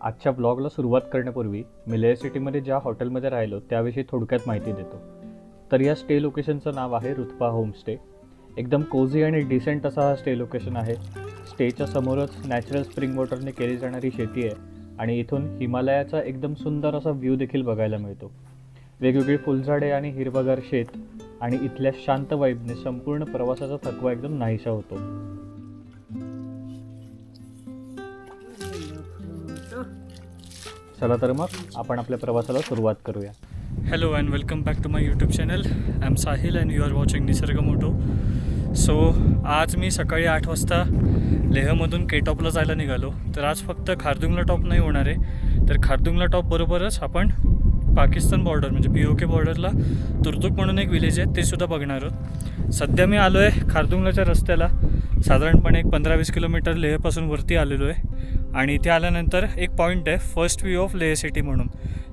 आजच्या ब्लॉगला सुरुवात करण्यापूर्वी मी लेह सिटीमध्ये ज्या हॉटेलमध्ये राहिलो त्याविषयी थोडक्यात माहिती देतो. तर या स्टे लोकेशनचं नाव आहे रुतपा होमस्टे. एकदम कोझी आणि डिसेंट असा हा स्टे लोकेशन आहे. स्टेच्या समोरच नॅचरल स्प्रिंग वॉटरने केली जाणारी शेती आहे आणि इथून हिमालयाचा एकदम सुंदर असा व्ह्यू देखील बघायला मिळतो. वेगवेगळी फुलझाडे आणि हिरवगार शेत आणि इथल्या शांत वाईबने संपूर्ण प्रवासाचा थकवा एकदम नाहीसा होतो. चला तर मग आपण आपल्या प्रवासाला सुरुवात करूया. Hello and welcome back to my YouTube channel. I am Sahil and you are watching Nisarg Moto. So आज मी सकाळी 8 वाजता लेहमधून केटॉपला जायला निघालो. तर आज फक्त खारदुंगला टॉप नाही होणार आहे, तर खारदुंगला टॉप बरोबरच आपण पाकिस्तान बॉर्डर म्हणजे POK बॉर्डरला तुर्तुक म्हणून एक विलेज आहे ते सुद्धा बघणार आहोत. सध्या मी आलो आहे खारदुंगलाच्या रस्त्याला. साधारणपणे एक 15-20 किलोमीटर लेहपासून वरती आलेलो आहे आणि इथे आल्यानंतर एक पॉईंट आहे first view of Leh city म्हणून.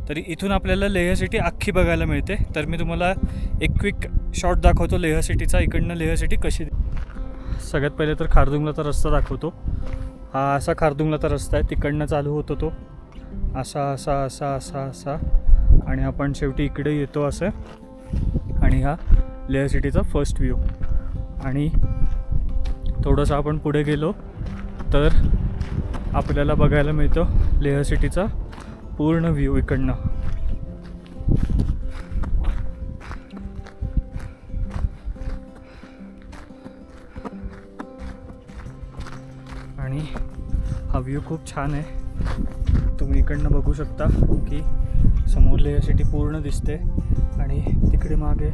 तरी इथून आपल्याला लेह सिटी अख्खी बघायला मिळते. तर मी तुम्हाला एक क्विक शॉट दाखवतो लेह सिटीचा. इकडनं लेह सिटी कशी. सगळ्यात पहिले तर खारदुंगलाचा रस्ता दाखवतो. हा असा खारदुंगलाचा रस्ता आहे. तिकडनं चालू होतो तो असा असा असा असा असा आणि आपण शेवटी इकडे येतो असं. आणि हा लेह सिटीचा फर्स्ट व्ह्यू. आणि थोडंसं आपण पुढे गेलो तर आपल्याला बघायला मिळतो लेह सिटीचा पूर्ण व्ह्यू इकडनं. आणि हा व्ह्यू खूप छान आहे. तुम्ही इकडनं बघू शकता की समोर लेह सिटी पूर्ण दिसते आणि तिकडे मागे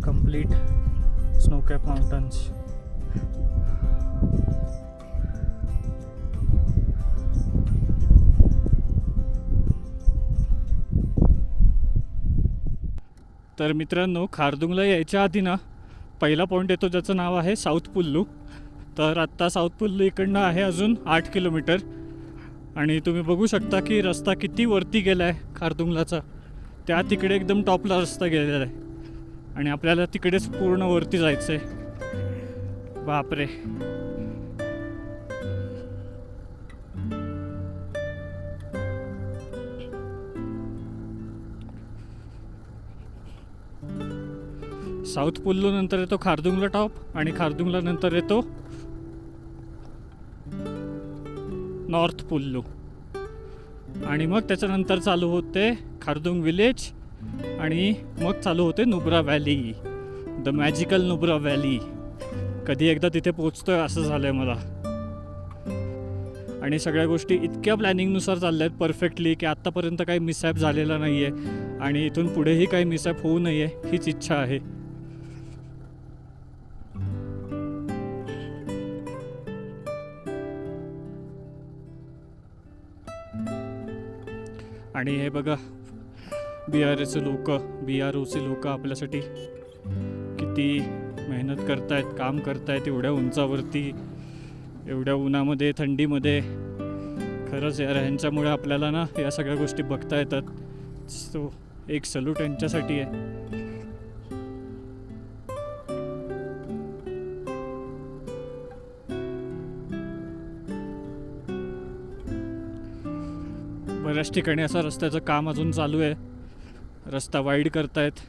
कंप्लीट स्नोकॅप माउंटन्स. तर मित्रांनो, खारदुंगला यायच्या आधी ना पहिला पॉईंट येतो ज्याचं नाव आहे साऊथ पुल्लू. तर आत्ता साऊथ पुल्लू इकडनं आहे अजून 8 किलोमीटर. आणि तुम्ही बघू शकता की रस्ता किती वरती गेला आहे खारदुंगलाचा. त्या तिकडे एकदम टॉपला रस्ता गेलेला आहे आणि आपल्याला तिकडेच पूर्ण वरती जायचं आहे. बापरे. साऊथ पुल्लू नंतर येतो खारदुंगला टॉप आणि खारदुंगला नंतर येतो नॉर्थ पुल्लू आणि मग त्याच्यानंतर चालू होते खारदुंग विलेज आणि मग चालू होते Nubra valley, the magical Nubra valley. कधी एकदा तिथे पोचतोय असं झालं आहे मला. आणि सगळ्या गोष्टी इतक्या प्लॅनिंगनुसार चालल्या आहेत परफेक्टली की आत्तापर्यंत काही मिसॅप झालेला नाही आहे आणि इथून पुढेही काही मिसॅप होऊ नये हीच इच्छा आहे. आणि हे बघा BROचे लोक आपल्यासाठी किती मेहनत करतायत, काम करतायत एवढ्या उंचावरती, एवढ्या उन्हामध्ये थंडीमध्ये. खरंच यार, ह्यांच्यामुळे आपल्याला ना या सगळ्या गोष्टी बघता येतात. सो एक सल्यूट यांच्यासाठी आहे. बऱ्याच ठिकाणी असं रस्त्याचं काम अजून चालू आहे. रस्ता वाईड करतायत.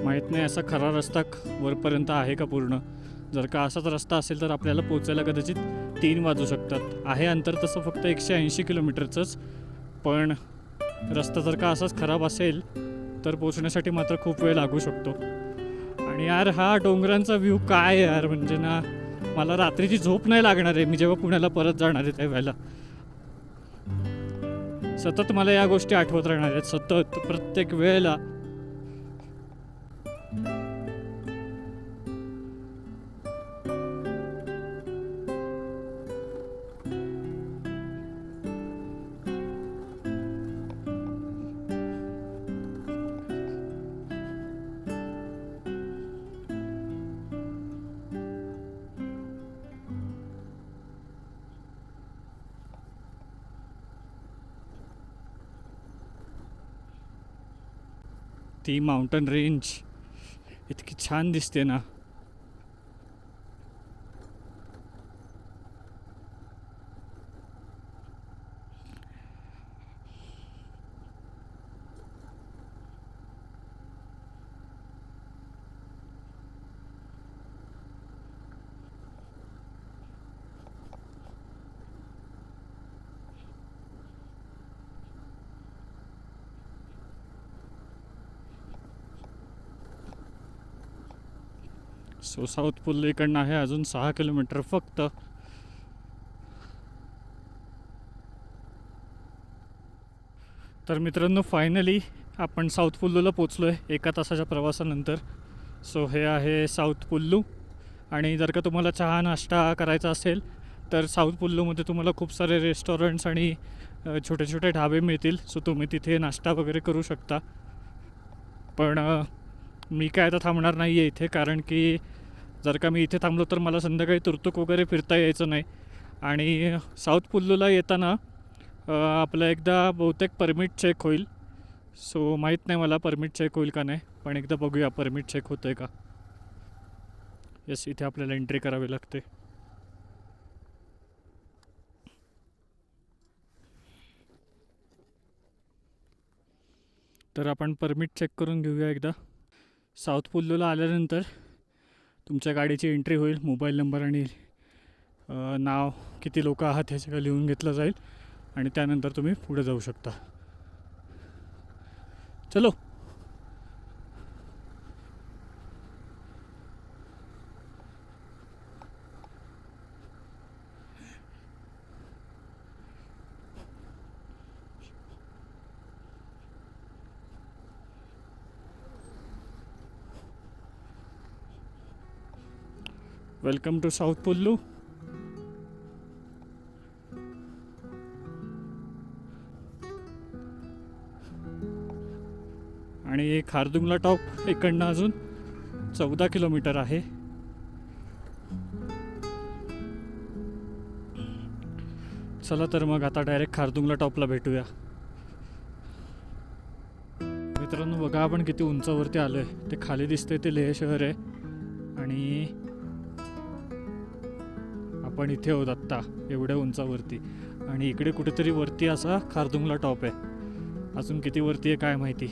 माहीत नाही असा खरा रस्ता वरपर्यंत आहे का पूर्ण. जर का असाच रस्ता असेल तर आपल्याला पोचायला कदाचित 3 वाजू शकतात. आहे अंतर तसं फक्त 180 किलोमीटरचंच, पण रस्ता जर का असाच खराब असेल तर पोचण्यासाठी मात्र खूप वेळ लागू शकतो. आणि यार हा डोंगरांचा व्ह्यू काय यार, म्हणजे ना मला रात्रीची झोप नाही लागणार आहे मी जेव्हा पुण्याला परत जाणार आहे त्यावेळेला. सतत मला या गोष्टी आठवत राहणार आहेत, सतत प्रत्येक वेळेला. ती माउंटन रेंज इतकी छान दिसते ना. सो साऊथ पूल इकडनं आहे अजून 6 किलोमीटर फक्त. तर मित्रांनो, फायनली आपण साऊथ पुल्लूला पोचलो आहे 1 तासाच्या प्रवासानंतर. सो हे आहे साऊथ पुल्लू. आणि जर का तुम्हाला चहा नाश्ता करायचा असेल तर साऊथ पुल्लूमध्ये तुम्हाला खूप सारे रेस्टॉरंट्स आणि छोटे छोटे ढाबे मिळतील. सो तुम्ही तिथे नाश्ता वगैरे करू शकता. पण मी काय आता थांबणार नाही आहे इथे, कारण की जर का मी इथे थांबलो तर मला संध्याकाळी तुरतुक वगैरे फिरता यायचं नाही. आणि साऊथ पुल्लूला येताना आपलं एकदा बहुतेक परमिट चेक होईल. सो माहीत नाही मला परमिट चेक होईल का नाही, पण एकदा बघूया परमिट चेक होतं आहे का. येस, इथे आपल्याला एंट्री करावी लागते. तर आपण परमिट चेक करून घेऊया एकदा. साऊथ पुल्लूला आल्यानंतर तुमच्या गाडीची एंट्री होईल. मोबाईल नंबर आणि नाव, किती लोक आहात हे सगळं लिहून घेतलं जाईल आणि त्यानंतर तुम्ही पुढे जाऊ शकता. चलो. Welcome to South Pullu. आणि खारदुंगला टॉप इकडनं अजून 14 किलोमीटर आहे. चला तर मग आता डायरेक्ट खारदुंगला टॉपला भेटूया. मित्रांनो बघा, आपण किती उंचावरती आलो आहे. ते खाली दिसतंय ते लेह शहर आहे आणि आपण इथे आहोत आत्ता एवढ्या उंचावरती. आणि इकडे कुठेतरी वरती असा खारदुंगला टॉप आहे. अजून किती वरती आहे काय माहिती,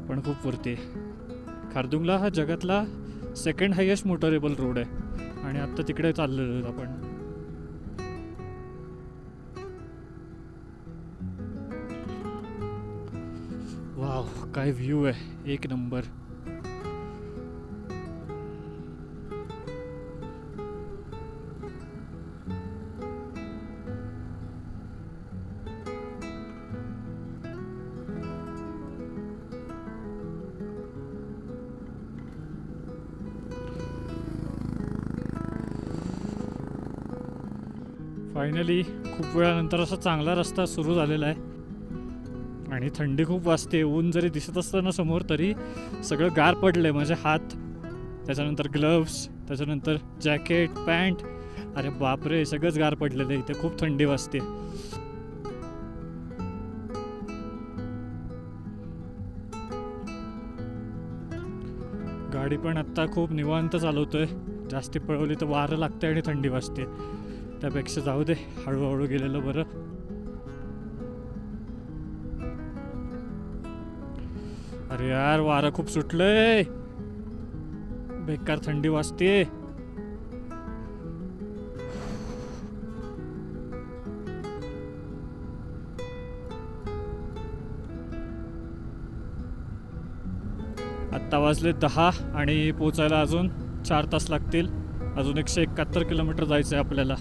पण खूप वरती आहे. खारदुंगला हा जगातला 2nd हायेस्ट मोटरेबल रोड आहे आणि आत्ता तिकडे चाललेलो आहोत आपण. वाव, काय व्ह्यू आहे, एक नंबर. फायनली खूप वेळानंतर असा चांगला रस्ता सुरू झालेला आहे. आणि थंडी खूप वाजते. ऊन जरी दिसत असतं ना समोर, तरी सगळं गार पडलं आहे. माझे हात, त्याच्यानंतर ग्लव्स, त्याच्यानंतर जॅकेट, पॅन्ट, अरे बापरे, सगळंच गार पडलेलं आहे. इथे खूप थंडी वाजते. गाडी पण आत्ता खूप निवांत चालवतोय. जास्ती पळवली तर वारं लागते आणि थंडी वाजते. त्यापेक्षा जाऊ दे, हळूहळू गेलेलं बरं. अरे यार, वारं खूप सुटलंय, बेकार थंडी वाजते. आत्ता वाजले 10 आणि पोचायला अजून 4 तास लागतील. अजून 171 किलोमीटर जायचं आहे आपल्याला.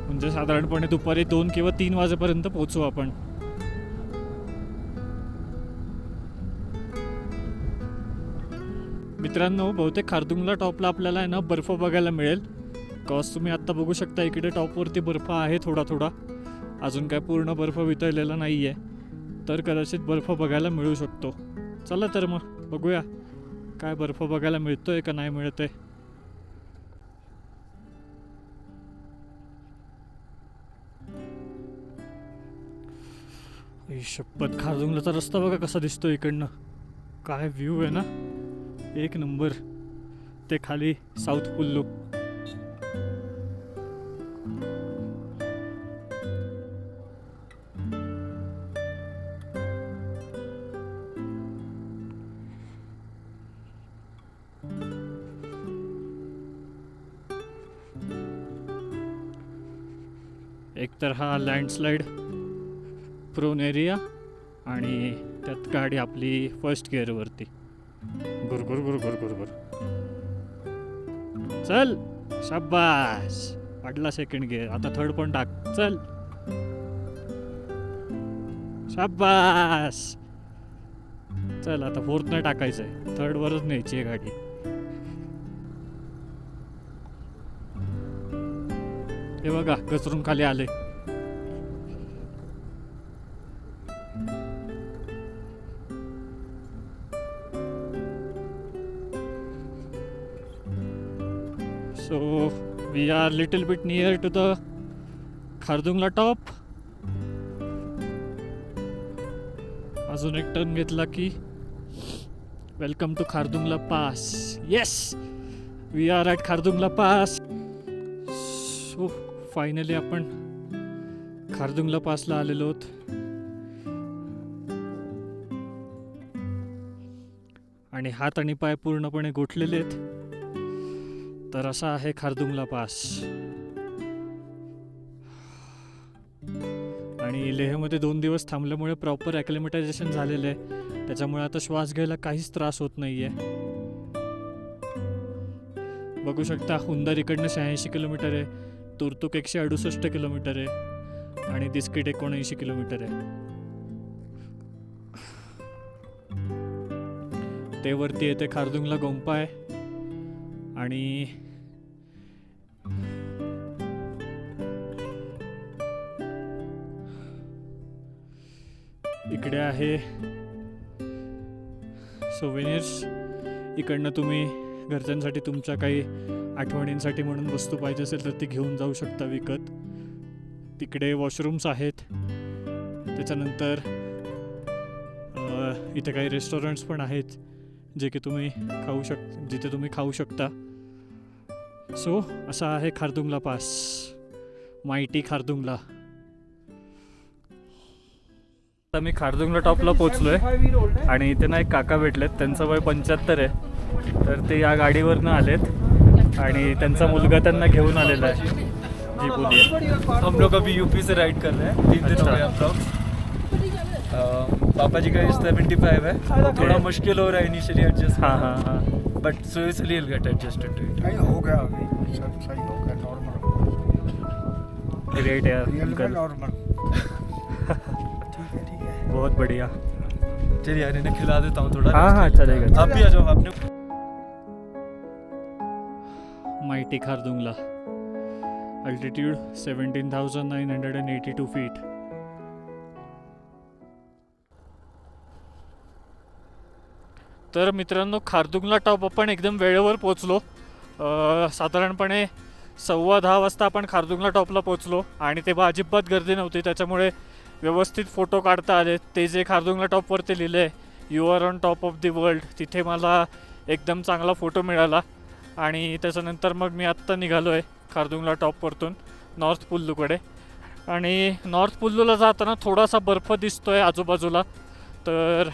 म्हणजे साधारणपणे दुपारी 2 किंवा 3 वाजेपर्यंत पोचू आपण. मित्रांनो, बहुतेक खारदुंगला टॉपला आपल्याला आहे ना बर्फ बघायला मिळेल. कॉज तुम्ही आत्ता बघू शकता इकडे टॉपवरती बर्फ आहे थोडा थोडा. अजून काय पूर्ण बर्फ वितळलेला नाही आहे, तर कदाचित बर्फ बघायला मिळू शकतो. चला तर मग बघूया काय बर्फ बघायला मिळतोय का नाही मिळत आहे. ही शपथ, खारदुंगलाचा रस्ता बघा कसा दिसतो इकडनं. काय व्ह्यू आहे ना, एक नंबर. ते खाली साऊथ कुल्लू. एकतर हा लँडस्लाइड प्रोन एरिया आणि त्यात गाडी आपली फर्स्ट गिअरवरती. गुरगुर गुरगुर गुरगुर. चल, शाबास. वाटला सेकंड गिअर, आता थर्ड पण टाक. चल, शाबास. चल, आता फोर्थ नाही टाकायचं आहे, थर्डवरच न्यायची आहे गाडी. हे बघा, घसरून खाली आले. So we are little bit near to the Khardungla top. अजून एक टर्न घेतला की welcome to Khardungla pass. Yes, we are at Khardungla pass. So finally आपण खारदुंगला पासला आलेलो आहोत. आणि हात आणि पाय पूर्णपणे गोठलेले आहेत. तर असा आहे खारदुंगला पास. आणि लेहमध्ये 2 दिवस थांबल्यामुळे प्रॉपर ॲक्लिमेटायझेशन झालेलं आहे. त्याच्यामुळे आता श्वास घ्यायला काहीच त्रास होत नाही आहे. बघू शकता, हुंदार इकडनं 86 किलोमीटर आहे, तुर्तुक 168 किलोमीटर आहे आणि दिस्किट 79 किलोमीटर आहे. ते वरती येते खारदुंगला गोंपा आहे. आणि इकडे आहे सोव्हेनियर्स. इकडनं तुम्ही घरच्यांसाठी तुमच्या काही आठवणींसाठी म्हणून वस्तू पाहिजे असेल तर ती घेऊन जाऊ शकता विकत. तिकडे वॉशरूम्स आहेत. त्याच्यानंतर इथे काही रेस्टॉरंट्स पण आहेत जे की तुम्ही जिथे तुम्ही खाऊ शकता. सो असा आहे खारदुंगला पास, माइटी खारदुंगला. आता मी खारदुंगला टॉपला पोचलोय आणि इथे ना एक काका भेटलेत. त्यांचं वय 75 आहे. तर ते या गाडीवरनं आलेत आणि त्यांचा मुलगा त्यांना घेऊन आलेला आहे. जी बोलिए. हम लोग अभी यूपी से राइड कर रहे हैं, 3 दिन हो गए अप्रॉक्स. पापा जी का एज 75 है, थोड़ा मुश्किल हो रहा है इनिशियली एडजस्ट. हाँ हाँ हाँ, but slowly will get adjusted to it. नहीं हो गया, अभी सब सही हो गया, नॉर्मल. ग्रेट यार रियल में अंकल, नॉर्मल. ठीक है. बहुत बढ़िया. चलिए यार, इन्हें खिला देता हूँ थोड़ा. हाँ हाँ, चलेगा. आप भी आ जाओ. आपने माइटी खारदुंगला, अल्टिट्यूड 17,982 फीट. तर मित्रांनो, खारदुंगला टॉप आपण एकदम वेळेवर पोचलो. साधारणपणे 10:15 वाजता आपण खारदुंगला टॉपला पोचलो आणि तेव्हा अजिबात गर्दी नव्हती. त्याच्यामुळे व्यवस्थित फोटो काढता आले. ते जे खारदुंगला टॉपवरती लिहिलं आहे you are on top of the world, तिथे मला एकदम चांगला फोटो मिळाला. आणि त्याच्यानंतर मग मी आत्ता निघालो आहे खारदुंगला टॉपवरतून नॉर्थ कुल्लूकडे. आणि नॉर्थ कुल्लूला जाताना थोडासा बर्फ दिसतो आहे आजूबाजूला. तर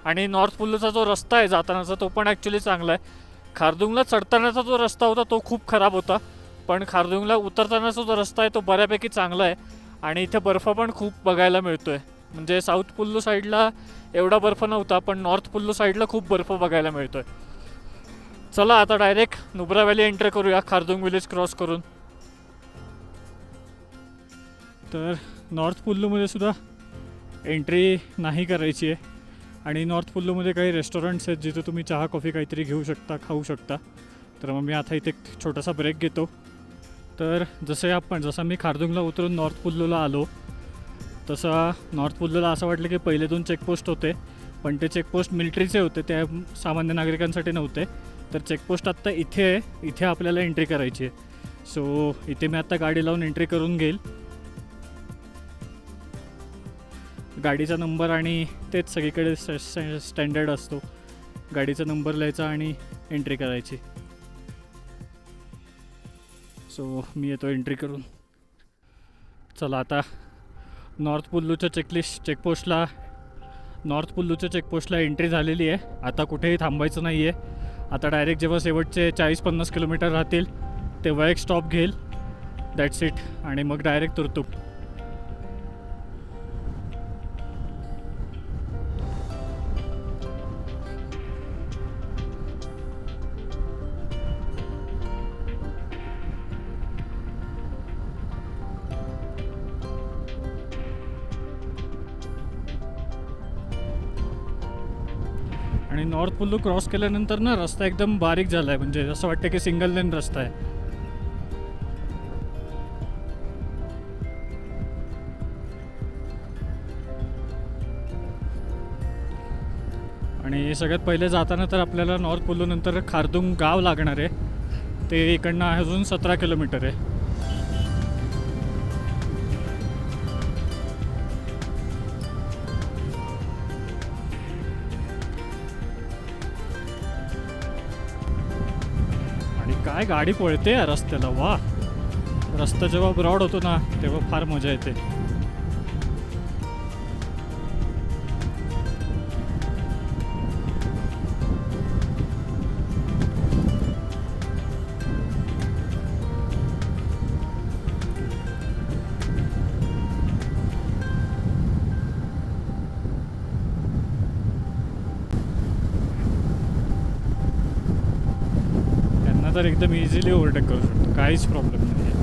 आणि नॉर्थ कुल्लूचा जो रस्ता आहे जातानाचा तो पण ॲक्च्युली चांगला आहे. खारदुंगला चढतानाचा जो रस्ता होता तो खूप खराब होता, पण खारदुंगला उतरतानाचा जो रस्ता आहे तो बऱ्यापैकी चांगला आहे. आणि इथे बर्फ पण खूप बघायला मिळतो आहे. म्हणजे साऊथ कुल्लू साईडला एवढा बर्फ नव्हता, पण नॉर्थ कुल्लू साईडला खूप बर्फ बघायला मिळतो आहे. चला आता डायरेक्ट नुब्रा व्हॅली एंटर करूया खारदुंग विलेज क्रॉस करून. तर नॉर्थ कुल्लूमध्ये सुद्धा एंट्री नाही करायची आहे. आणि नॉर्थ कुल्लूमध्ये काही रेस्टॉरंट्स आहेत जिथे तुम्ही चहा कॉफी काहीतरी घेऊ शकता, खाऊ शकता. तर मग मी आता इथे एक छोटासा ब्रेक घेतो. तर जसं मी खारदुंगला उतरून नॉर्थ कुल्लूला आलो तसा नॉर्थ कुल्लूला असं वाटलं की पहिले 2 चेकपोस्ट होते, पण ते चेकपोस्ट मिलिटरीचे होते, ते सामान्य नागरिकांसाठी नव्हते. तर चेकपोस्ट आत्ता इथे आहे, इथे आपल्याला एंट्री करायची आहे. सो इथे मी आत्ता गाडी लावून एंट्री करून घेईल. गाडीचा नंबर आणि तेच सगळीकडे स्टँडर्ड असतो. गाडीचा नंबर लिहायचा आणि एंट्री करायची. सो मी येतो एंट्री करून. चला आता नॉर्थ कुल्लूच्या चेकपोस्टला एंट्री झालेली आहे. आता कुठेही थांबायचं नाही आहे. आता डायरेक्ट जेव्हा शेवटचे 40-50 किलोमीटर राहतील तेव्हा एक स्टॉप घेईल. That's it. आणि मग डायरेक्ट तुर्तुक. आणि नॉर्थ कुल्लू क्रॉस केल्यानंतर ना रस्ता एकदम बारीक झाला आहे. म्हणजे असं वाटतं की सिंगल लेन रस्ता आहे. आणि सगळ्यात पहिले जाताना तर आपल्याला नॉर्थ कुल्लू नंतर खारदुंग गाव लागणार आहे. ते इकडनं अजून 17 किलोमीटर आहे. काय गाडी पळते या रस्त्याला. वा. रस्ता जेव्हा ब्रॉड होतो ना तेव्हा फार मजा येते. तर एकदम इझिली ओव्हरटेक करू शकतो. काहीच प्रॉब्लेम नाही आहे.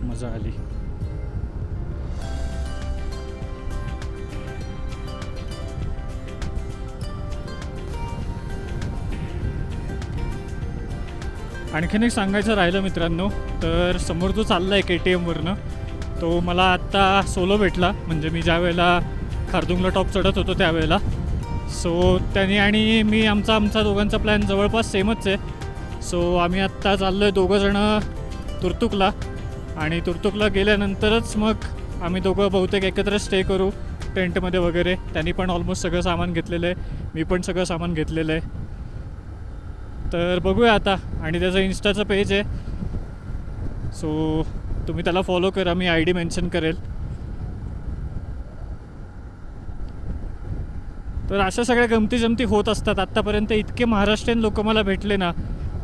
मजा आली. आणखीन एक सांगायचं राहिलं मित्रांनो, तर समोर जो चालला आहे KTMवरनं तो मला आत्ता सोलो भेटला. म्हणजे मी ज्या वेळेला खारदुंगला टॉप चढत होतो त्यावेळेला. सो त्याने आणि मी आमचा दोघांचा प्लॅन जवळपास सेमच आहे. सो आम्ही आत्ता चाललो आहे दोघंजणं तुर्तुकला. आणि तुर्तुकला गेल्यानंतरच मग आम्ही दोघं बहुतेक एकत्र स्टे करू टेंटमध्ये वगैरे. त्यांनी पण ऑलमोस्ट सगळं सामान घेतलेलं आहे. मी पण सगळं सामान घेतलेलं आहे. तर बघूया आता. आणि त्याचं इन्स्टाचं पेज आहे. सो तुम्ही त्याला फॉलो करा. मी ID मेन्शन करेल. तर अशा सगळ्या गमती होत असतात. आत्तापर्यंत इतके महाराष्ट्रीयन लोक मला भेटले ना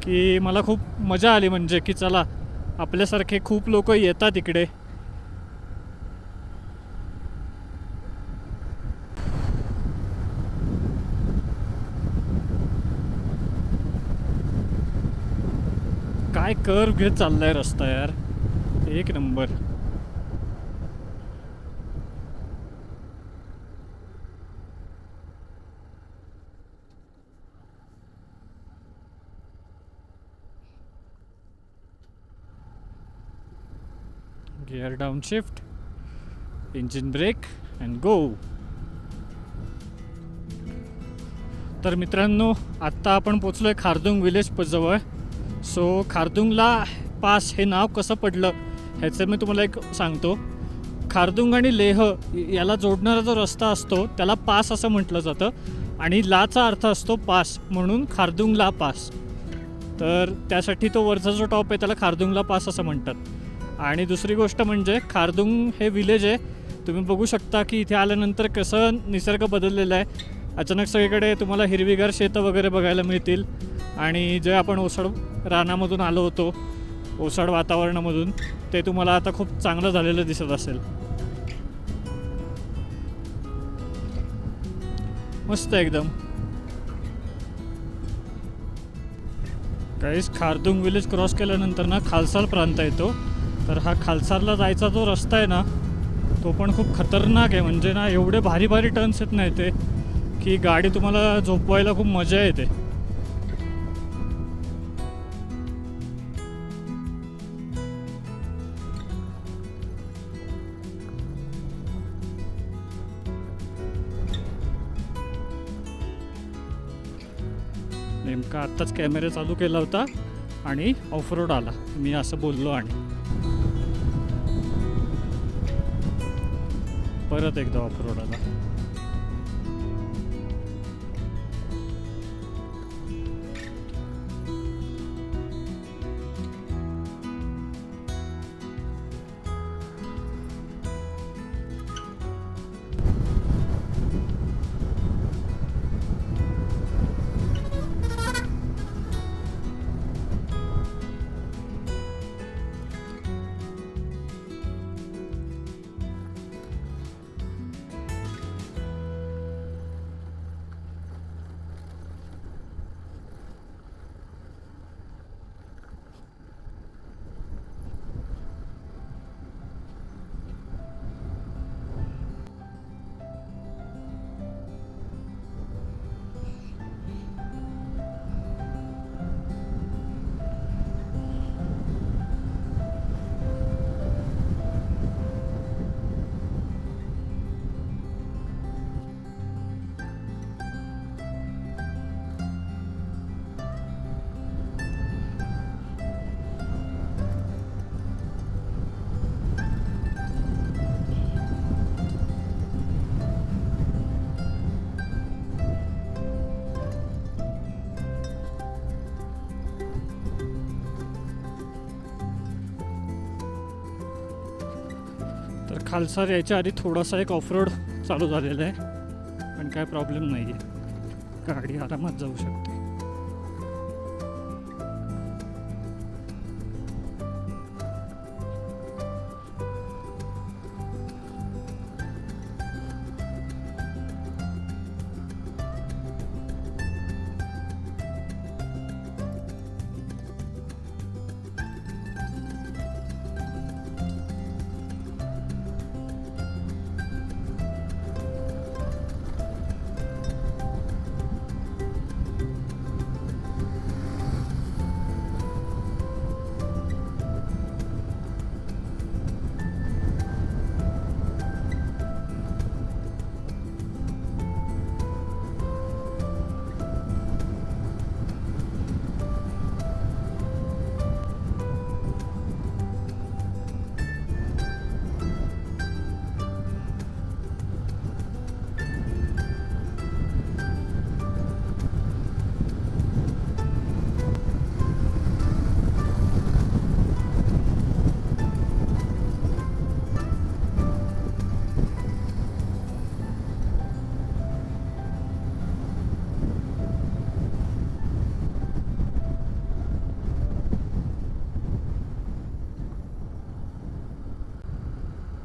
की मला खूप मजा आली. म्हणजे की चला आपल्यासारखे खूप लोक येतात इकडे. काय कर्व घेत चाललाय रस्ता यार. एक नंबर. Gear down shift, engine brake and go. तर मित्रांनो आत्ता आपण पोचलो आहे खारदुंग विलेज जवळ. सो खारदुंगला पास हे नाव कसं पडलं ह्याचं मी तुम्हाला एक सांगतो. खारदुंग आणि लेह याला जोडणारा जो रस्ता असतो त्याला पास असं म्हटलं जातं. आणि लाचा अर्थ असतो पास, म्हणून खारदुंगला पास. तर त्यासाठी तो वरचा जो टॉप आहे त्याला खारदुंगला पास असं म्हणतात. आणि दुसरी गोष्ट म्हणजे खारदुंग हे विलेज आहे. तुम्ही बघू शकता की इथे आल्यानंतर कसं निसर्ग बदललेला आहे. अचानक सगळीकडे तुम्हाला हिरवीगार शेतं वगैरे बघायला मिळतील. आणि जे आपण ओसड रानामधून आलो होतो ओसाड वातावरणामधून ते तुम्हाला आता खूप चांगलं झालेलं दिसत असेल. मस्त एकदम. काहीच खारदुंग विलेज क्रॉस केल्यानंतर ना खालसार प्रांत येतो. तर हा खालसारला जायचा जो रस्ता आहे ना तो पण खूप खतरनाक आहे. म्हणजे ना एवढे भारी भारी टर्न्स येत नाही ते की गाडी तुम्हाला झोपवायला खूप मजा येते. नेमका आत्ताच कॅमेरा चालू केला होता आणि ऑफरोड आला. मी असं बोललो आणि परत एकदा ऑफरोड आला. तर खालसार यायच्या आधी थोडासा एक ऑफरोड चालू झालेला आहे पण काय प्रॉब्लेम नाही आहे. गाडी आरामात जाऊ शकते.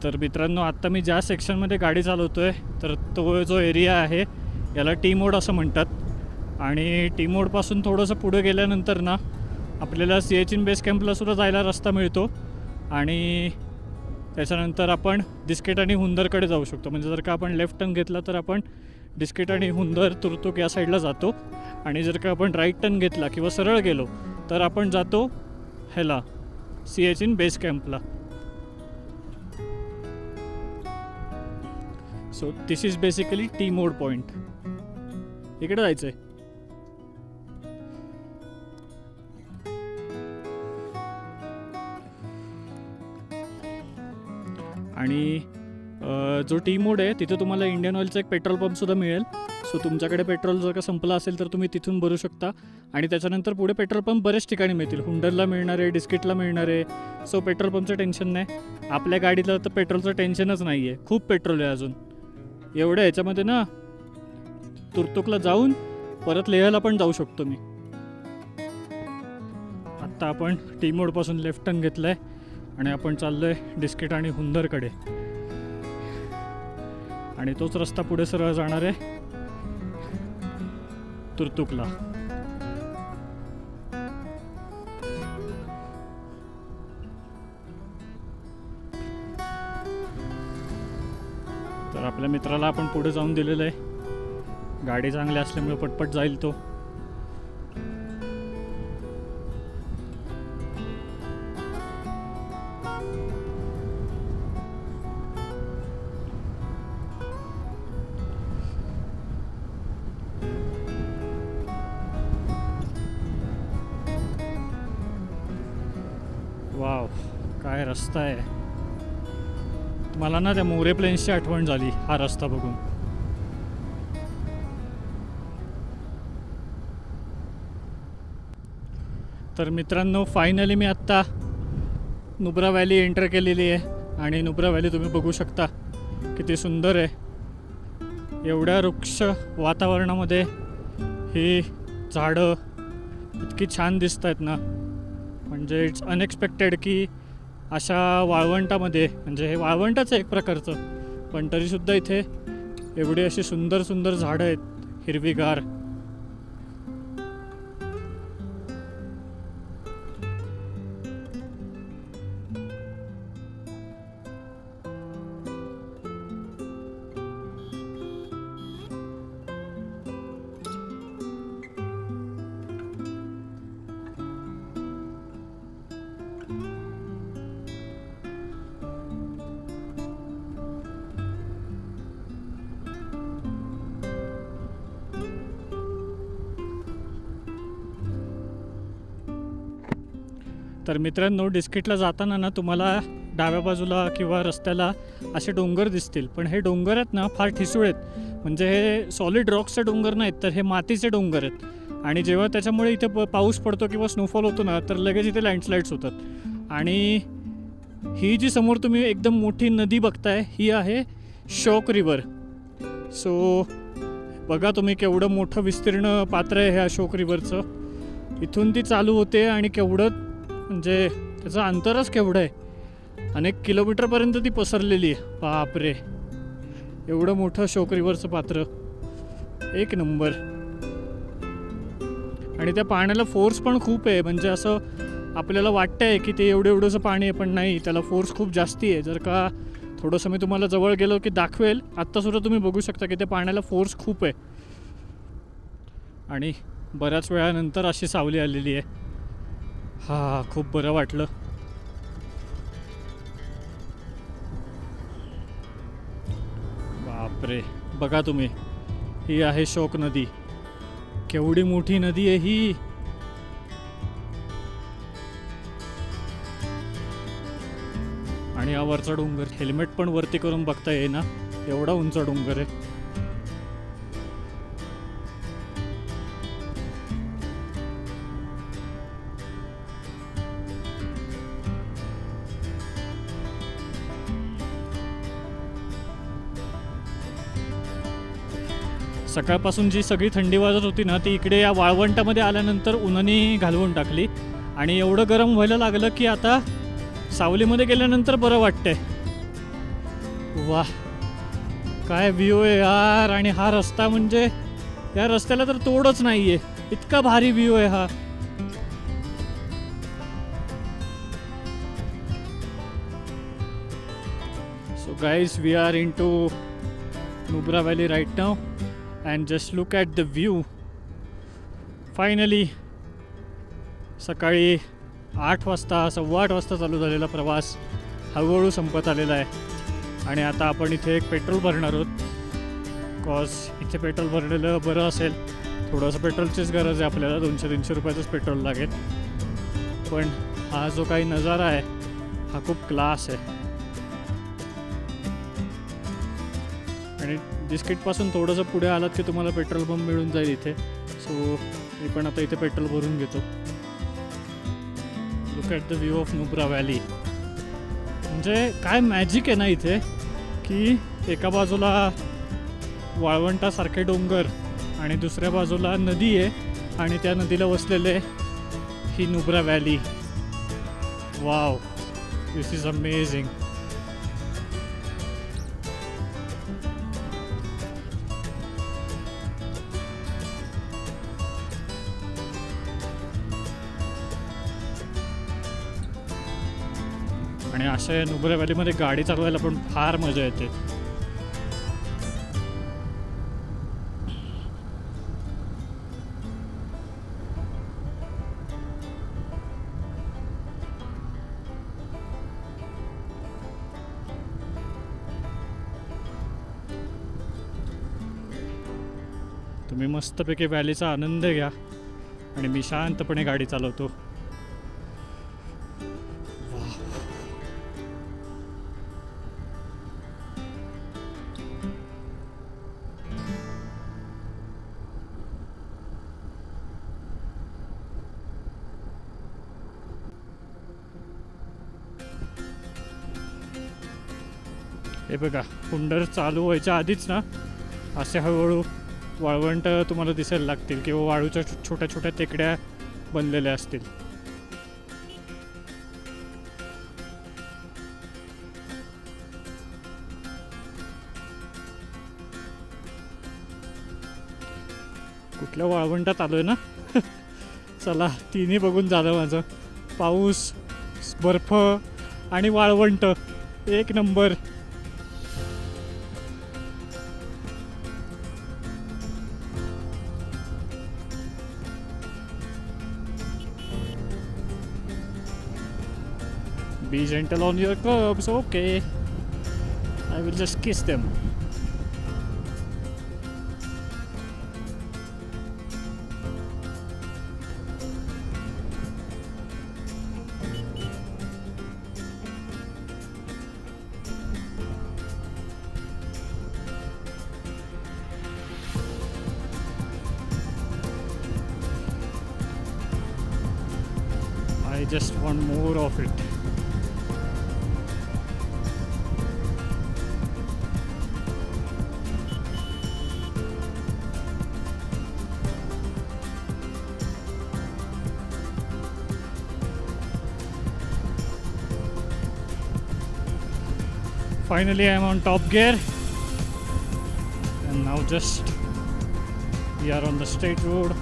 तर मित्रांनो आत्ता मी ज्या सेक्शनमध्ये गाडी चालवतो आहे तर तो जो एरिया आहे याला टी मोड असं म्हणतात. आणि टी मोडपासून थोडंसं पुढे गेल्यानंतर ना आपल्याला सियाचीन बेस कॅम्पलासुद्धा जायला रस्ता मिळतो. आणि त्याच्यानंतर आपण डिस्केट आणि हुंदरकडे जाऊ शकतो. म्हणजे जर का आपण लेफ्ट टर्न घेतला तर आपण डिस्केट आणि हुंदर तुर्तुक या साईडला जातो. आणि जर का आपण राईट टर्न घेतला किंवा सरळ गेलो तर आपण जातो ह्याला सियाचीन बेस कॅम्पला. So this is basically T mode point. इकडे जायचं आहे. आणि जो टी मोड आहे तिथे तुम्हाला इंडियन ऑइलचा एक पेट्रोल पंपसुद्धा मिळेल. सो तुमच्याकडे पेट्रोल जर का संपलं असेल तर तुम्ही तिथून भरू शकता. आणि त्याच्यानंतर पुढे पेट्रोल पंप बरेच ठिकाणी मिळतील. हुंडरला मिळणार आहे, डिस्किटला मिळणार आहे. सो पेट्रोल पंपचं टेन्शन नाही. आपल्या गाडीला तर पेट्रोलचं टेन्शनच नाही आहे. खूप पेट्रोल आहे अजून. एवढं ह्याच्यामध्ये ना तुर्तुकला जाऊन परत लेहला पण जाऊ शकतो मी. आत्ता आपण टी मोडपासून लेफ्ट टर्न घेतलं आहे आणि आपण चाललो आहे डिस्किट आणि हुंदरकडे. आणि तोच रस्ता पुढे सरळ जाणार आहे तुर्तुकला. तर आपल्या मित्राला आपण पुढे जाऊन दिलेलं आहे. गाडी चांगली असल्यामुळे पटपट जाईल तो. वाव, काय रस्ता आहे. मला ना त्या मोरे प्लेन्सची आठवण झाली हा रस्ता बघून. तर मित्रांनो, फायनली मी आत्ता नुब्रा व्हॅली एंटर केलेली आहे. आणि नुब्रा व्हॅली तुम्ही बघू शकता किती सुंदर आहे. एवढ्या वृक्ष वातावरणामध्ये ही झाडं इतकी छान दिसत आहेत ना, म्हणजे इट्स अनएक्सपेक्टेड की अशा वाळवंटामध्ये, म्हणजे हे वाळवंटाचं एक प्रकारचं, पण तरीसुद्धा इथे एवढी अशी सुंदर सुंदर झाडं आहेत हिरवीगार. तर मित्रांनो, डिस्किटला जाताना ना तुम्हाला डाव्या बाजूला किंवा रस्त्याला असे डोंगर दिसतील, पण हे डोंगर आहेत ना फार ठिसूळ आहेत. म्हणजे हे सॉलिड रॉक्सचे डोंगर नाहीत, तर हे मातीचे डोंगर आहेत. आणि जेव्हा त्याच्यामुळे इथे पाऊस पडतो किंवा स्नोफॉल होतो ना, तर लगेच इथे लँडस्लाईड्स होतात. आणि ही जी समोर तुम्ही एकदम मोठी नदी बघताय, ही आहे शोक रिव्हर. सो बघा तुम्ही केवढं मोठं विस्तीर्ण पात्र आहे ह्या शोक रिव्हरचं. इथून ती चालू होते आणि केवढं, म्हणजे त्याचं अंतरच केवढं आहे, अनेक किलोमीटरपर्यंत ती पसरलेली आहे. बापरे, एवढं मोठं शोक रिव्हरचं पात्र, एक नंबर. आणि त्या पाण्याला फोर्स पण खूप आहे. म्हणजे असं आपल्याला वाटतं आहे की ते एवढंसं पाणी आहे, पण नाही, त्याला फोर्स खूप जास्ती आहे. जर का थोडंसं मी तुम्हाला जवळ गेलो की दाखवेल. आत्तासुद्धा तुम्ही बघू शकता की त्या पाण्याला फोर्स खूप आहे. आणि बऱ्याच वेळानंतर अशी सावली आलेली आहे. हा, खूप बरं वाटलं. बापरे, बघा तुम्ही, ही आहे शोक नदी. केवढी मोठी नदी आहे ही. आणि हा वरचा डोंगर, हेल्मेट पण वरती करून बघता येईना, एवढा उंच डोंगर आहे. सकाळपासून जी सगळी थंडी वाजत होती ना, ती इकडे या वाळवंटामध्ये आल्यानंतर उन्हाने घालवून टाकली. आणि एवढं गरम व्हायला लागलं की आता सावलीमध्ये गेल्यानंतर बरं वाटतंय. वाह, काय व्ह्यू आहे यार. आणि हा रस्ता, म्हणजे या रस्त्याला तर तोडच नाही आहे, इतका भारी व्ह्यू आहे हा. So guys, we are in to Nubra valley right नाव. And just look at the view. Finally, सकाळी 8 वाजता, 8:15 वाजता चालू झालेला प्रवास हळूहळू संपत आलेला आहे. आणि आता आपण इथे एक पेट्रोल भरणार आहोत. कॉज इथे पेट्रोल भरलेलं बरं असेल. थोडंसं पेट्रोलचीच गरज आहे आपल्याला, 200-300 रुपयाचंच पेट्रोल लागेल. पण हा जो काही नजारा आहे हा खूप क्लास आहे. आणि डिस्किटपासून थोडंसं पुढे आलात की तुम्हाला पेट्रोल पंप मिळून जाईल इथे. सो मी पण आता इथे पेट्रोल भरून घेतो. Look at the view of Nubra valley. म्हणजे काय मॅजिक आहे ना इथे, की एका बाजूला वाळवंटासारखे डोंगर आणि दुसऱ्या बाजूला नदी आहे. आणि त्या नदीला वसलेले ही Nubra valley. Wow, this is amazing. आणि अशा या नुब्रा व्हॅलीमध्ये गाडी चालवायला पण फार मजा येते. तुम्ही मस्तपैकी व्हॅलीचा आनंद घ्या आणि मी शांतपणे गाडी चालवतो. हे बघा, कुंडर चालू व्हायच्या आधीच ना असे हळूहळू वाळवंट तुम्हाला दिसायला लागतील किंवा वाळूच्या छोट्या छोट्या टेकड्या बनलेल्या असतील. कुठल्या वाळवंटात आलोय ना. चला, तिन्ही बघून झालं माझं. पाऊस, बर्फ आणि वाळवंट, एक number. Be gentle on your curbs, okay. I will just kiss them. I just want more of it. Finally, I am on top gear, and now just we are on the straight road.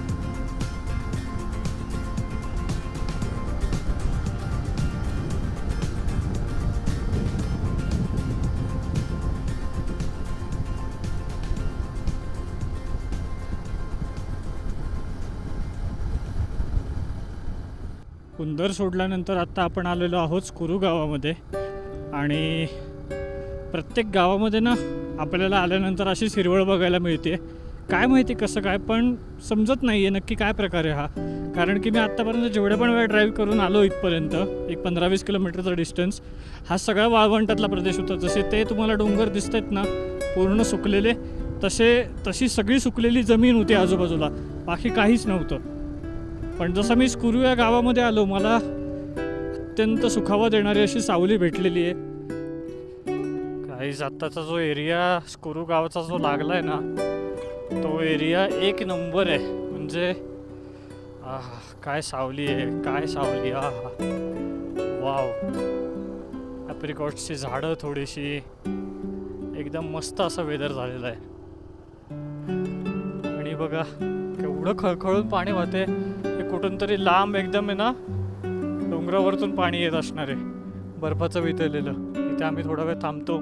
कुंदर सोडल्यानंतर आता आपण आलेलो आहोत screw गावामध्ये. आणि प्रत्येक गावामध्ये ना आपल्याला आल्यानंतर अशी हिरवळ बघायला मिळते. काय माहिती कसं काय, पण समजत नाही आहे नक्की काय प्रकार आहे हा. कारण की मी आत्तापर्यंत जेवढ्या पण वेळा ड्राईव्ह करून आलो इथपर्यंत, एक 15-20 किलोमीटरचा डिस्टन्स, हा सगळा वाळवंटातला प्रदेश होता. जसे ते तुम्हाला डोंगर दिसत आहेत ना पूर्ण सुकलेले, तशी सगळी सुकलेली जमीन होती आजूबाजूला, बाकी काहीच नव्हतं. पण जसं मी स्कुरू या गावामध्ये आलो, मला अत्यंत सुखावा देणारी अशी सावली भेटलेली आहे. काहीच आत्ताचा जो एरिया स्कुरू गावाचा जो लागला आहे ना, तो एरिया एक नंबर आहे. म्हणजे काय सावली आहे, काय सावली. वाव. ॲप्रिकॉट्सची झाडं थोडीशी, एकदम मस्त असं वेदर झालेलं आहे. आणि बघा केवढं खळखळून पाणी वाहते. हे कुठून तरी लांब एकदम आहे ना डोंगरावरतून पाणी येत असणार आहे, बर्फाचं वितळलेलं. इथे आम्ही थोडा वेळ थांबतो.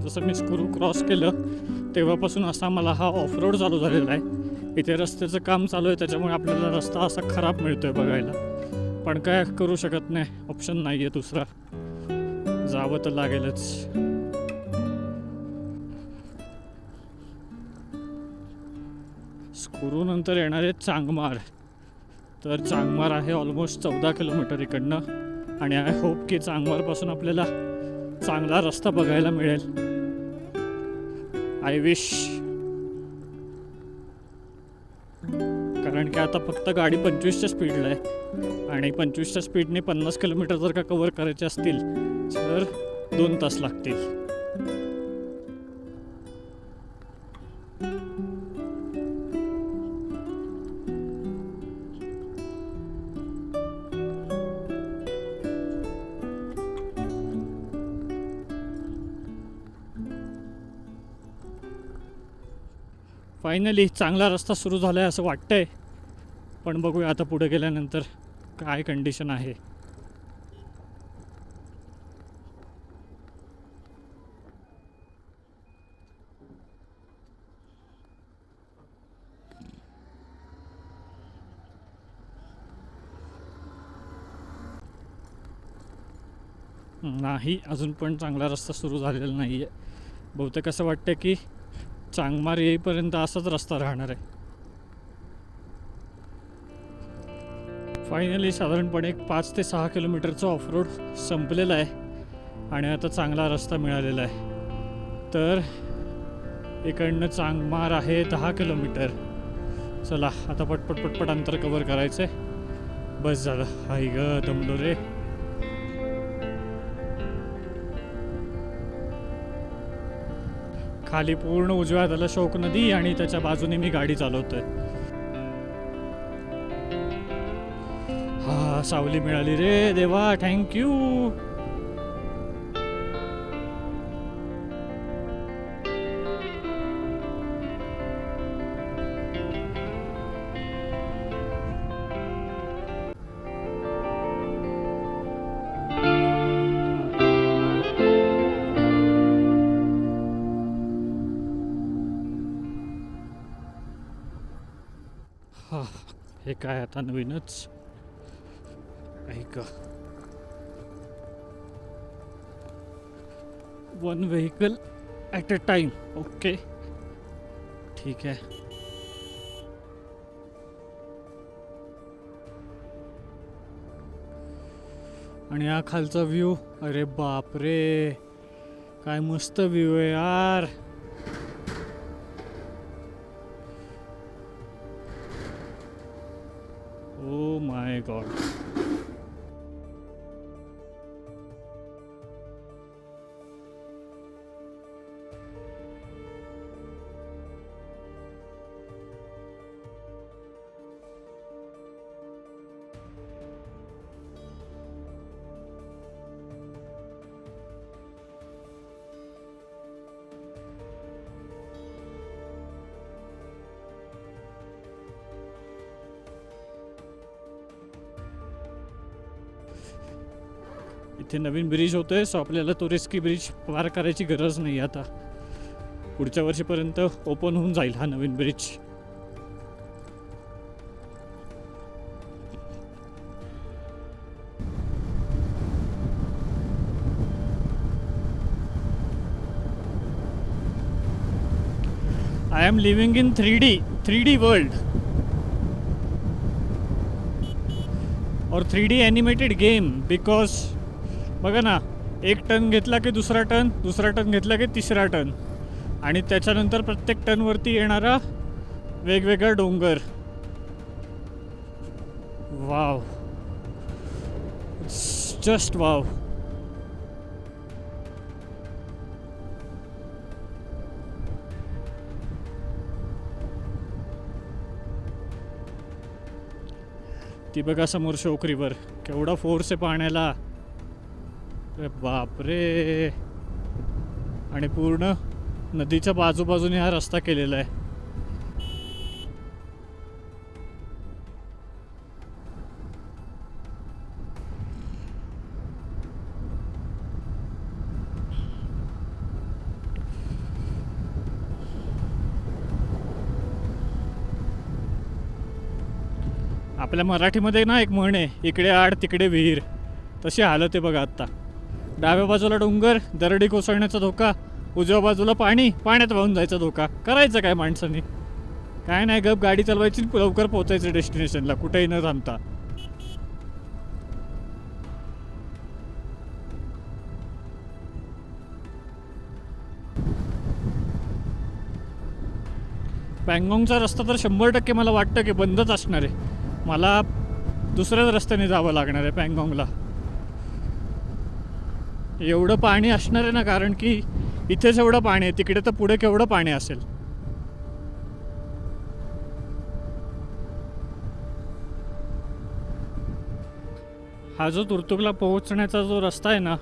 जसं मी स्कुरू क्रॉस केलं तेव्हापासून असा मला हा ऑफ रोड चालू झालेला आहे. इथे रस्त्याचं काम चालू आहे, त्याच्यामुळे आपल्याला रस्ता असा खराब मिळतोय बघायला. पण काय करू शकत नाही, ऑप्शन नाही आहे दुसरा, जावं तर लागेलच. स्कुरू नंतर येणारे चांगमार. तर चांगमार आहे ऑलमोस्ट 14 किलोमीटर इकडनं, आणि आय होप की चांगमारपासून आपल्याला चांगला रस्ता बघायला मिळेल. I wish. कारण की आता फक्त गाडी 25च्या स्पीडला आहे, आणि 25च्या स्पीडने 50 किलोमीटर जर का कवर करायचे असतील तर 2 तास लागतील. फायनली चांगला रस्ता सुरू झाला आहे असं वाटतंय, पण बघूया आता पुढे गेल्यानंतर काय कंडिशन आहे. नाही, अजून पण चांगला रस्ता सुरू झालेला नाही आहे. बहुतेक असं वाटतं की चांगमार येईपर्यंत असाच रस्ता राहणार आहे. फायनली साधारणपणे 5 ते 6 किलोमीटरचा ऑफरोड संपलेला आहे, आणि आता चांगला रस्ता मिळालेला आहे. तर इकडनं चांगमार आहे 10 किलोमीटर. चला आता पटपट पटपट अंतर कवर करायचं आहे. बस झालं. हाय ग, दमलो रे. खाली पूर्ण उजव्या हाताला शोक नदी, आणि त्याच्या बाजूने मी गाडी चालवतोय. हा, सावली मिळाली रे देवा, थँक्यू. हा, हे काय आता नवीनच. ऐक, 1 vehicle at a time. Okay, ठीक आहे. आणि हा खालचा व्ह्यू, अरे बाप रे, काय मस्त व्ह्यू आहे यार. Oh my God. इथे नवीन ब्रिज होतोय, सो आपल्याला तो रिस्की ब्रिज पार करायची गरज नाही. आता पुढच्या वर्षीपर्यंत ओपन होऊन जाईल हा नवीन bridge. I am living in 3D world और 3D एनिमेटेड गेम. बिकॉज बघा ना, 1 टन घेतला की दुसरा टन घेतला की तिसरा टन, आणि त्याच्यानंतर प्रत्येक टनवरती येणारा वेगवेगळा डोंगर. Wow, just wow. ती बघा समोर शोक रिव्हर, केवढा फोर्स आहे पाण्याला. अरे बापरे. आणि पूर्ण नदीच्या बाजूबाजूने हा रस्ता केलेला आहे. आपल्या मराठीमध्ये ना एक म्हण आहे, इकडे आड तिकडे विहीर. तशी हालत आहे बघा आत्ता. डाव्या बाजूला डोंगर, दरडी कोसळण्याचा धोका. उजव्या बाजूला पाणी, पाण्यात वाहून जायचा धोका. करायचं काय माणसाने. काय नाही गप गाडी चालवायची, लवकर पोहोचायचं डेस्टिनेशनला, कुठेही न थांबता. पँगॉंगचा रस्ता तर 100% मला वाटतं की बंदच असणार आहे. मला दुसऱ्याच रस्त्याने जावं लागणार आहे पँगॉंगला. एवढं पाणी असणार आहे ना, कारण की इथेच एवढं पाणी आहे, तिकडे तर पुढे केवढं पाणी असेल. हा जो तुर्तुकला पोहोचण्याचा जो रस्ता आहे ना,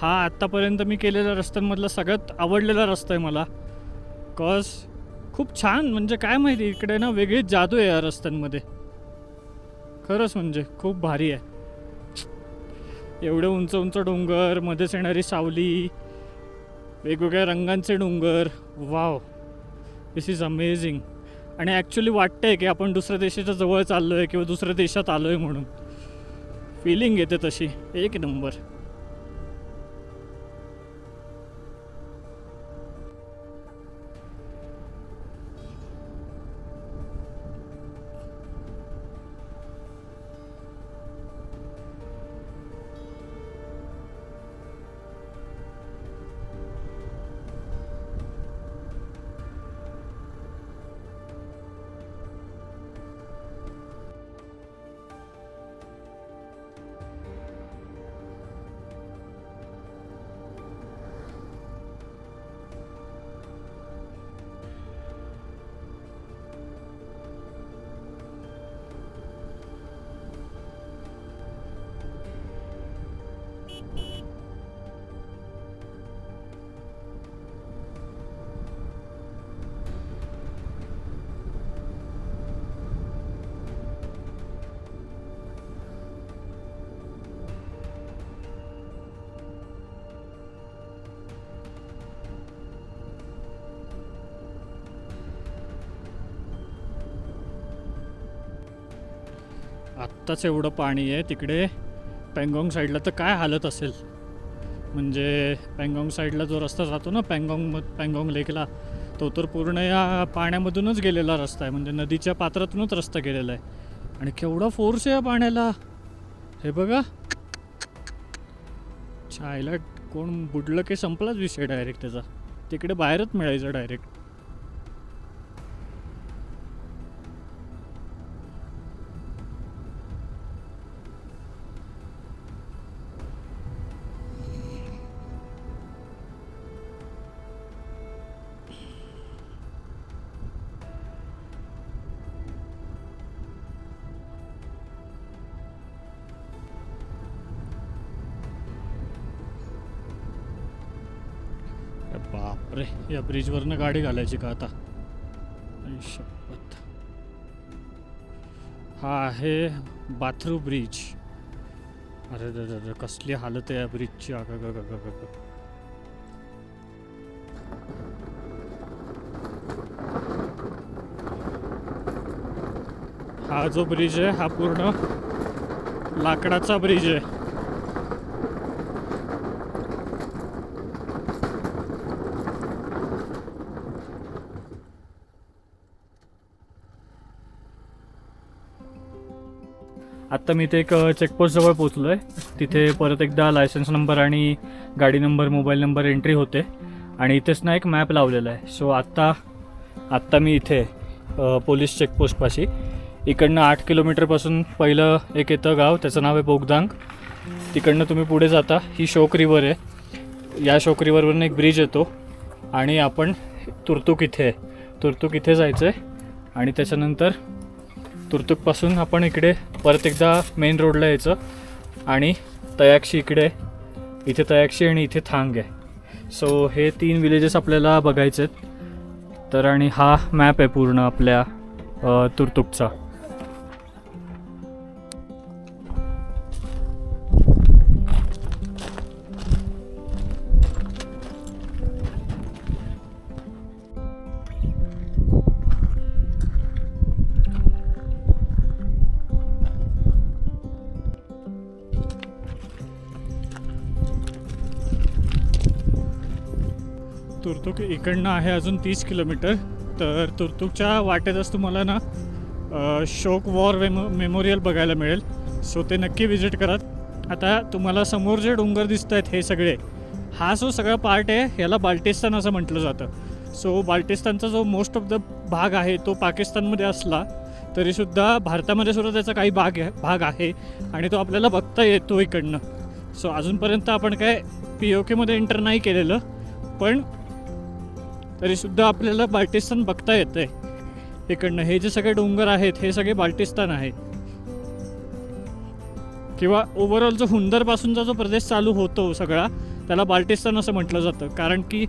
हा आत्तापर्यंत मी केलेल्या रस्त्यांमधला सगळ्यात आवडलेला रस्ता आहे मला. कॉज खूप छान, म्हणजे काय माहिती, इकडे ना वेगळीच जादू आहे या रस्त्यांमध्ये. खरंच म्हणजे खूप भारी आहे. एवढे उंच उंच डोंगर, मध्येच येणारी सावली, वेगवेगळ्या रंगांचे डोंगर. Wow, this is amazing. आणि ॲक्च्युली वाटतं आहे की आपण दुसऱ्या देशाच्या जवळ चाललो आहे किंवा दुसऱ्या देशात आलो आहे म्हणून. फिलिंग येते तशी, एक नंबर. आत्ताच एवढं पाणी आहे तिकडे. पँगॉंग साईडला तर काय हालत असेल. म्हणजे पँगॉंग साईडला जो रस्ता जातो ना पँगॉंग लेकला, तो तर पूर्ण या पाण्यामधूनच गेलेला रस्ता आहे. म्हणजे नदीच्या पात्रातूनच रस्ता गेलेला आहे. आणि केवढा फोर्स आहे या पाण्याला, हे बघा. छायला कोण बुडलं की संपलाच विषय डायरेक्ट त्याचा. तिकडे बाहेरच मिळायचं डायरेक्ट. बापरे, या ब्रिजवरनं गाडी घालायची का आता? शपथ. हा आहे बाथरू ब्रिज. अरे कसली हालत आहे या ब्रिजची. हा जो ब्रिज आहे हा पूर्ण लाकडाचा ब्रिज आहे. आत्ता मी इथे एक चेकपोस्टजवळ पोचलो आहे. तिथे परत एकदा लायसन्स नंबर आणि गाडी नंबर, मोबाईल नंबर एंट्री होते. आणि इथेच ना एक मॅप लावलेला आहे. सो आत्ता मी इथे पोलीस चेकपोस्टपाशी. इकडनं 8 किलोमीटरपासून पहिलं एक येतं गाव, त्याचं नाव आहे बोगदांग. तिकडनं तुम्ही पुढे जाता, ही शोक रिवर आहे. या शोक रिवरवरून एक ब्रिज येतो आणि आपण तुर्तुक इथे जायचं आहे. आणि त्याच्यानंतर तुर्तुकपासून आपण इकडे परत एकदा मेन रोडला यायचं आणि तयाक्षी इथे तयाक्षी आणि इथे थांग आहे. सो हे 3 विलेजेस आपल्याला बघायचे आहेत. तर आणि हा मॅप आहे पूर्ण आपल्या तुर्तुकचा. तुर्तुक इकडनं आहे अजून 30 किलोमीटर. तर तुर्तुकच्या वाटेतच तुम्हाला ना शोक वॉर मेमोरियल बघायला मिळेल. सो ते नक्की विजिट करा. आता तुम्हाला समोर जे डोंगर दिसत आहेत हे सगळे, हा जो सगळा पार्ट आहे ह्याला बाल्टिस्तान असं म्हटलं जातं. सो बाल्टिस्तानचा जो मोस्ट ऑफ द भाग आहे तो पाकिस्तानमध्ये असला तरीसुद्धा भारतामध्ये सुद्धा त्याचा काही भाग आहे आणि तो आपल्याला बघता येतो इकडनं. सो अजूनपर्यंत आपण काय POKमध्ये एंटर नाही केलेलं, पण तरीसुद्धा आपल्याला बाल्टिस्तान बघता येतं आहे इकडनं. हे जे सगळे डोंगर आहेत हे सगळे बाल्टिस्तान आहे, किंवा ओव्हरऑल जो हुंदरपासूनचा जो प्रदेश चालू होतो सगळा त्याला बाल्टिस्तान असं म्हटलं जातं. कारण की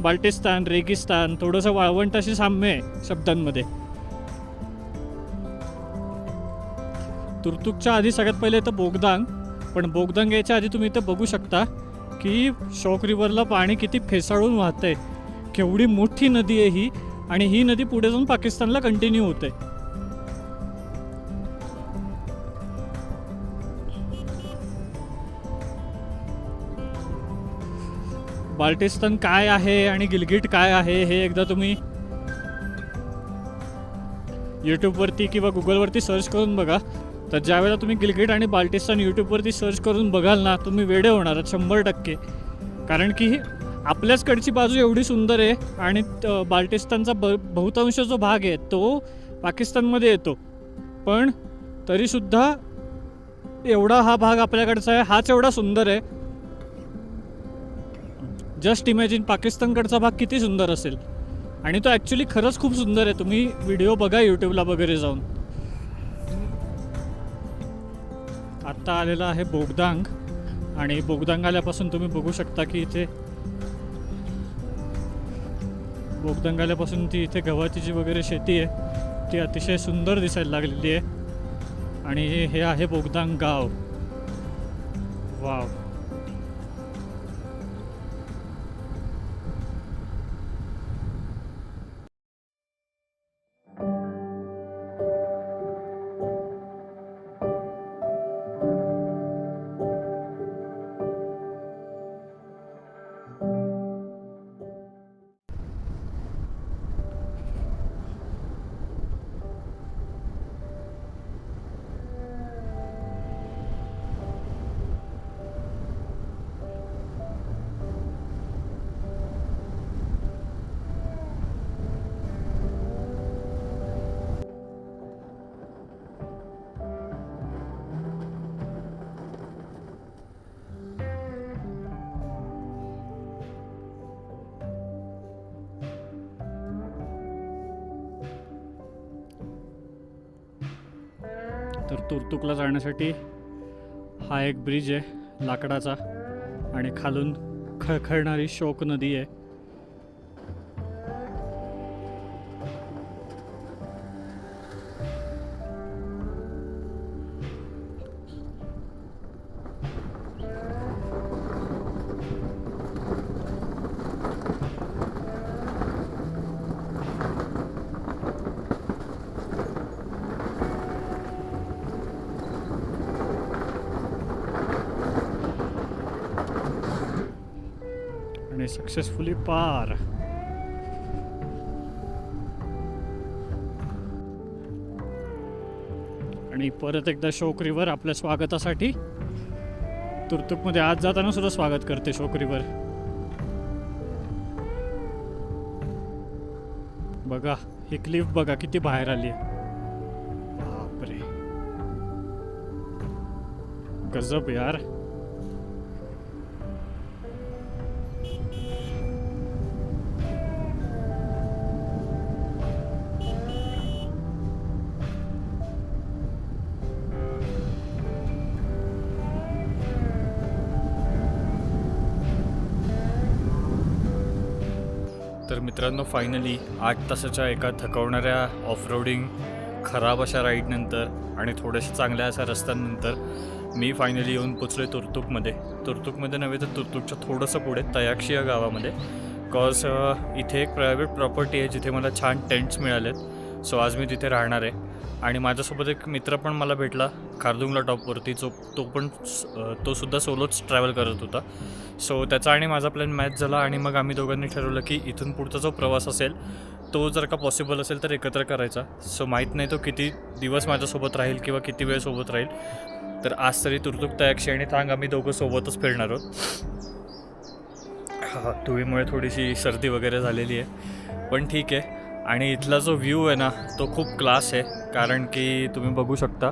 बाल्टिस्तान, रेगिस्तान थोडंसं वाळवंटाशी साम्य आहे शब्दांमध्ये. तुर्तुकच्या आधी सगळ्यात पहिले येतं बोगदांग. पण बोगदांग यायच्या आधी तुम्ही इथं बघू शकता की शोक रिव्हरला पाणी किती फेसाळून वाहतं आहे. केवढी मोठी नदी आहे ही, आणि ही नदी पुढे जाऊन पाकिस्तानला कंटिन्यू होते. बाल्टिस्तान काय आहे आणि गिलगिट काय आहे हे एकदा तुम्ही यूट्यूबवरती किंवा गुगलवरती सर्च करून बघा. तर ज्यावेळेला तुम्ही गिलगिट आणि बाल्टिस्तान यूट्यूबवरती सर्च करून बघाल ना, तुम्ही वेडे होणार 100%. कारण की आपल्याचकडची बाजू एवढी सुंदर आहे आणि बाल्टिस्तानचा बहुतांश जो भाग आहे तो पाकिस्तानमध्ये येतो, पण तरीसुद्धा एवढा हा भाग आपल्याकडचा आहे, हाच एवढा सुंदर आहे. जस्ट इमॅजिन पाकिस्तानकडचा भाग किती सुंदर असेल. आणि तो ॲक्च्युली खरंच खूप सुंदर आहे. तुम्ही व्हिडिओ बघा यूट्यूबला वगैरे जाऊन. आत्ता आलेला आहे बोगदांग, आणि बोगदांग आल्यापासून तुम्ही बघू शकता की इथे बोगदांग आल्यापासून ती इथे गव्हाची जी वगैरे शेती आहे ती अतिशय सुंदर दिसायला लागलेली आहे. आणि हे आहे बोगदांग गाव. वाव. तर तुर्तुकला जाण्यासाठी हा एक ब्रिज आहे लाकडाचा, आणि खालून खळखळणारी शोक नदी आहे. आणि सक्सेसफुली पार. आणि परत एकदा शोक रिव्हर आपल्या स्वागतासाठी तुर्तुकमध्ये आज जाताना सुद्धा स्वागत करते शोक रिव्हर. बघा ही क्लिफ बघा किती बाहेर आली आहे. बापरे, गजब यार. तर मित्रांनो, फायनली 8 तासाच्या एका थकवणाऱ्या ऑफरोडिंग खराब अशा राईडनंतर आणि थोड्याशा चांगल्या अशा रस्त्यांनंतर मी फायनली येऊन पोचलो आहे तुर्तुकमध्ये नव्हे तर तुर्तुकच्या थोडंसं पुढे तयाक्षी या गावामध्ये. बिकॉज इथे एक प्रायव्हेट प्रॉपर्टी आहे जिथे मला छान टेंट्स मिळालेत. सो आज मी तिथे राहणार आहे. आणि माझ्यासोबत एक मित्र पण मला भेटला खारदुंगला टॉपवरती, तो सुद्धा सोलोच ट्रॅव्हल करत होता. सो त्याचा आणि माझा प्लॅन मॅच झाला आणि मग आम्ही दोघांनी ठरवलं की इथून पुढचा जो प्रवास असेल तो जर का पॉसिबल असेल तर एकत्र करायचा. सो माहीत नाही तो किती दिवस माझ्यासोबत राहील किंवा किती वेळ सोबत राहील. तर आज तरी तुर्तुक तयाक्षी आणि थांग आम्ही दोघं सोबतच फिरणार आहोत. धुळीमुळे थोडीशी सर्दी वगैरे झालेली आहे, पण ठीक आहे. आणि इथला जो व्ह्यू आहे ना तो खूप क्लास आहे, कारण की तुम्ही बघू शकता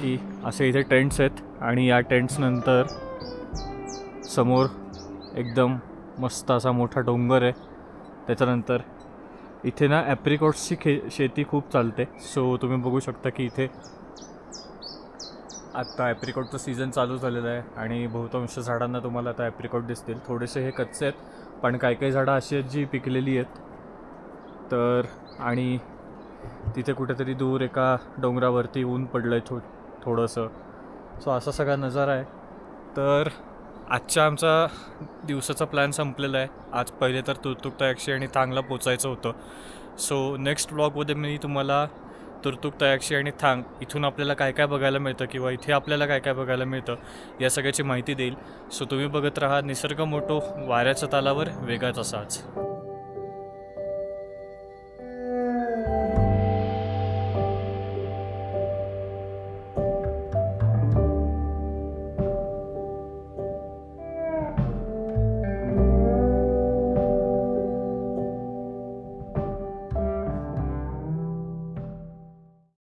की असे इथे टेंट्स आहेत आणि या टेंट्सनंतर समोर एकदम मस्त असा मोठा डोंगर आहे. त्याच्यानंतर इथे ना ॲप्रिकॉट्सची शेती खूप चालते. सो तुम्ही बघू शकता की इथे आत्ता ॲप्रिकॉटचं सीझन चालू झालेलं आहे आणि बहुतांश झाडांना तुम्हाला आता ॲप्रिकॉट दिसतील. थोडेसे हे कच्चे आहेत, पण काही काही झाडं अशी आहेत जी पिकलेली आहेत. तर आणि तिथे कुठेतरी दूर एका डोंगरावरती ऊन पडलं आहे थोडंसं. सो असा सगळा नजारा आहे. तर आजच्या आमचा दिवसाचा प्लॅन संपलेला आहे. आज पहिले तर तुर्तुक तयाक्षी आणि थांगला पोचायचं होतं. सो नेक्स्ट व्लॉगमध्ये मी तुम्हाला तुर्तुक तयाक्षी आणि थांग इथून आपल्याला काय काय बघायला मिळतं किंवा इथे आपल्याला काय काय बघायला मिळतं या सगळ्याची माहिती देईल. सो तुम्ही बघत राहा निसर्ग मोटो, वाऱ्याच्या तालावर वेगाच असाच.